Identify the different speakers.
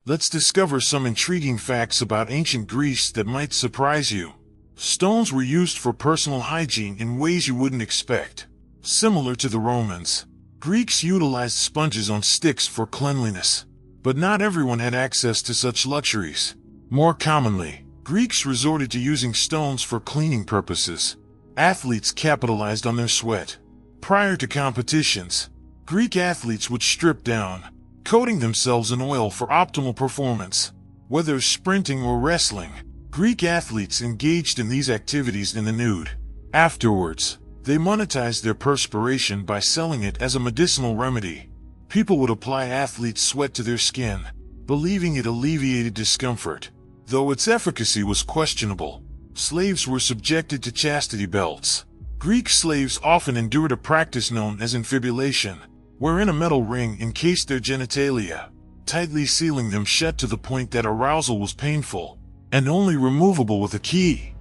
Speaker 1: Let's discover some intriguing facts about ancient Greece that might surprise you. Stones were used for personal hygiene in ways you wouldn't expect. Similar to the Romans, Greeks utilized sponges on sticks for cleanliness. But not everyone had access to such luxuries. More commonly, Greeks resorted to using stones for cleaning purposes. Athletes capitalized on their sweat. Prior to competitions, Greek athletes would strip down, coating themselves in oil for optimal performance. Whether sprinting or wrestling, Greek athletes engaged in these activities in the nude. Afterwards, they monetized their perspiration by selling it as a medicinal remedy. People would apply athletes' sweat to their skin, believing it alleviated discomfort. Though its efficacy was questionable, slaves were subjected to chastity belts. Greek slaves often endured a practice known as infibulation, wherein a metal ring encased their genitalia, tightly sealing them shut to the point that arousal was painful and only removable with a key.